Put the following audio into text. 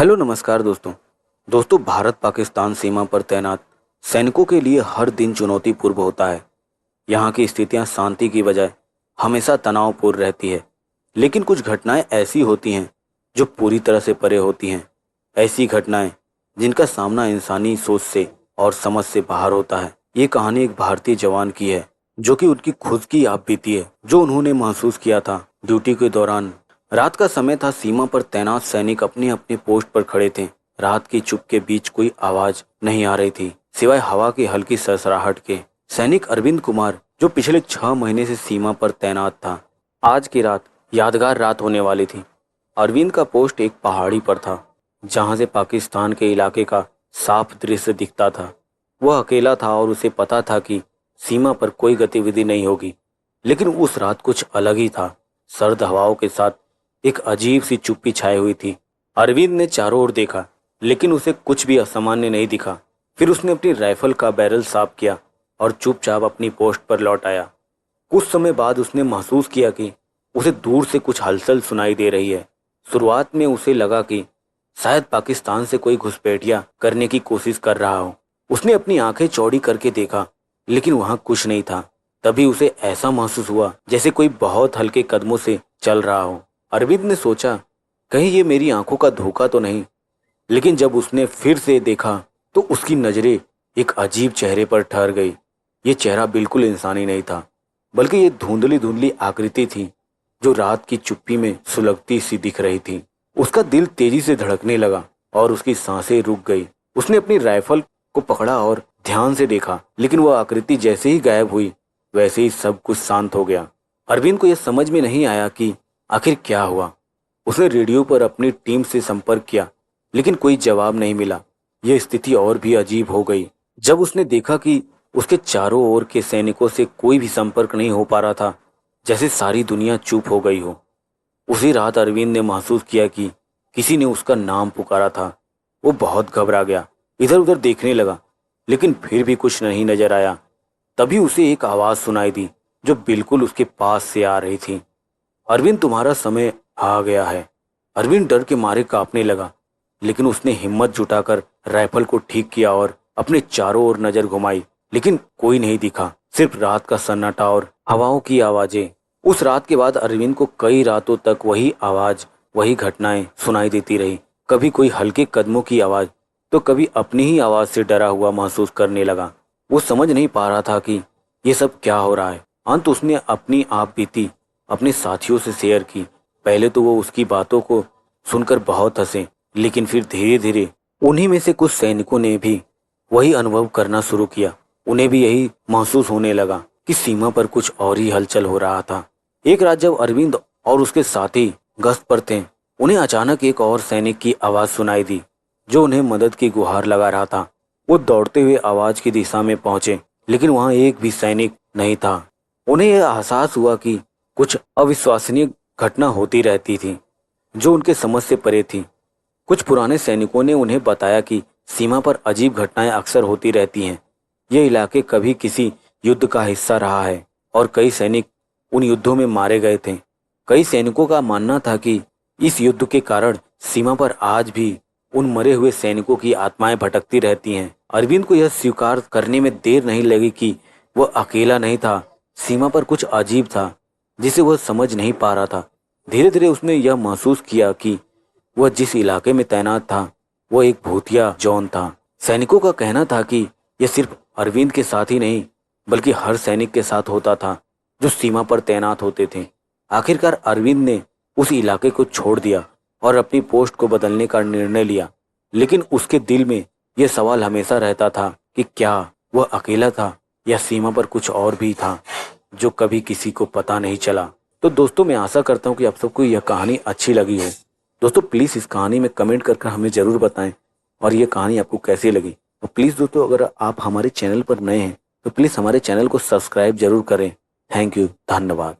Hello नमस्कार दोस्तों भारत पाकिस्तान सीमा पर तैनात सैनिकों के लिए हर दिन चुनौतीपूर्ण होता है। यहाँ की स्थितियाँ शांति की बजाय हमेशा तनावपूर्ण रहती है। लेकिन कुछ घटनाएं ऐसी होती हैं जो पूरी तरह से परे होती हैं। ऐसी घटनाएं जिनका सामना इंसानी सोच से और समझ से बाहर होता है। ये कहानी एक भारतीय जवान की है जो कि उनकी खुद की आप बीती है, जो उन्होंने महसूस किया था ड्यूटी के दौरान। रात का समय था, सीमा पर तैनात सैनिक अपनी अपनी पोस्ट पर खड़े थे। रात की चुप के बीच कोई आवाज नहीं आ रही थी सिवाय हवा की हल्की सरसराहट के। सैनिक अरविंद कुमार, जो पिछले 6 महीने से सीमा पर तैनात था, आज की रात यादगार रात होने वाली थी। अरविंद का पोस्ट एक पहाड़ी पर था जहां से पाकिस्तान के इलाके का साफ दृश्य दिखता था। वह अकेला था और उसे पता था कि सीमा पर कोई गतिविधि नहीं होगी। लेकिन उस रात कुछ अलग ही था। सर्द हवाओं के साथ एक अजीब सी चुप्पी छाई हुई थी। अरविंद ने चारों ओर देखा, लेकिन उसे कुछ भी असामान्य नहीं दिखा। फिर उसने अपनी राइफल का बैरल साफ किया और चुपचाप अपनी पोस्ट पर लौट आया। कुछ समय बाद उसने महसूस किया कि उसे दूर से कुछ हलचल सुनाई दे रही है। शुरुआत में उसे लगा कि शायद पाकिस्तान से कोई घुसपैठिया करने की कोशिश कर रहा हो। उसने अपनी आंखें चौड़ी करके देखा, लेकिन वहां कुछ नहीं था। तभी उसे ऐसा महसूस हुआ जैसे कोई बहुत हल्के कदमों से चल रहा हो। अरविंद ने सोचा, कहीं ये मेरी आंखों का धोखा तो नहीं। लेकिन जब उसने फिर से देखा तो उसकी नजरें एक अजीब चेहरे पर ठहर गई। ये चेहरा बिल्कुल इंसानी नहीं था, बल्कि ये धुंधली धुंधली आकृति थी जो रात की चुप्पी में सुलगती सी दिख रही थी। उसका दिल तेजी से धड़कने लगा और उसकी सांसें रुक गई। उसने अपनी राइफल को पकड़ा और ध्यान से देखा, लेकिन वह आकृति जैसे ही गायब हुई वैसे ही सब कुछ शांत हो गया। अरविंद को यह समझ में नहीं आया कि आखिर क्या हुआ। उसने रेडियो पर अपनी टीम से संपर्क किया, लेकिन कोई जवाब नहीं मिला। यह स्थिति और भी अजीब हो गई जब उसने देखा कि उसके चारों ओर के सैनिकों से कोई भी संपर्क नहीं हो पा रहा था, जैसे सारी दुनिया चुप हो गई हो। उसी रात अरविंद ने महसूस किया कि किसी ने उसका नाम पुकारा था। वो बहुत घबरा गया, इधर उधर देखने लगा, लेकिन फिर भी कुछ नहीं नजर आया। तभी उसे एक आवाज सुनाई दी जो बिल्कुल उसके पास से आ रही थी। अरविंद, तुम्हारा समय आ गया है। अरविंद डर के मारे कांपने लगा, लेकिन उसने हिम्मत जुटाकर राइफल को ठीक किया और अपने चारों ओर नजर घुमाई। लेकिन कोई नहीं दिखा, सिर्फ रात का सन्नाटा और हवाओं की आवाजें। उस रात के बाद अरविंद को कई रातों तक वही आवाज, वही घटनाएं सुनाई देती रही। कभी कोई हल्के कदमों की आवाज, तो कभी अपनी ही आवाज से डरा हुआ महसूस करने लगा। वो समझ नहीं पा रहा था कि ये सब क्या हो रहा है। अंत उसने अपनी आप बीती अपने साथियों से शेयर की। पहले तो वो उसकी बातों को सुनकर बहुत हंसे, लेकिन फिर धीरे धीरे उन्हीं में से कुछ सैनिकों ने भी वही अनुभव करना शुरू किया। उन्हें भी यही महसूस होने लगा कि सीमा पर कुछ और ही हलचल हो रहा था। एक रात जब अरविंद और उसके साथी गश्त पर थे, उन्हें अचानक एक और सैनिक की आवाज सुनाई दी जो उन्हें मदद की गुहार लगा रहा था। वो दौड़ते हुए आवाज की दिशा में पहुंचे, लेकिन वहां एक भी सैनिक नहीं था। उन्हें यह एहसास हुआ कि कुछ अविश्वसनीय घटना होती रहती थी जो उनके समझ से परे थी। कुछ पुराने सैनिकों ने उन्हें बताया कि सीमा पर अजीब घटनाएं अक्सर होती रहती हैं। ये इलाके कभी किसी युद्ध का हिस्सा रहा है और कई सैनिक उन युद्धों में मारे गए थे। कई सैनिकों का मानना था कि इस युद्ध के कारण सीमा पर आज भी उन मरे हुए सैनिकों की आत्माएं भटकती रहती हैं। अरविंद को यह स्वीकार करने में देर नहीं लगी कि वह अकेला नहीं था। सीमा पर कुछ अजीब था जिसे वह समझ नहीं पा रहा था। धीरे धीरे उसने यह महसूस किया कि वह जिस इलाके में तैनात था वह एक भूतिया जोन था। सैनिकों का कहना था कि यह सिर्फ अरविंद के साथ ही नहीं, बल्कि हर सैनिक के साथ होता था जो सीमा पर तैनात होते थे। आखिरकार अरविंद ने उस इलाके को छोड़ दिया और अपनी पोस्ट को बदलने का निर्णय लिया। लेकिन उसके दिल में यह सवाल हमेशा रहता था कि क्या वह अकेला था या सीमा पर कुछ और भी था जो कभी किसी को पता नहीं चला। तो दोस्तों, मैं आशा करता हूँ कि आप सबको यह कहानी अच्छी लगी हो। दोस्तों, प्लीज़ इस कहानी में कमेंट करके हमें ज़रूर बताएं और ये कहानी आपको कैसी लगी। तो प्लीज़ दोस्तों, अगर आप हमारे चैनल पर नए हैं तो प्लीज़ हमारे चैनल को सब्सक्राइब जरूर करें। थैंक यू, धन्यवाद।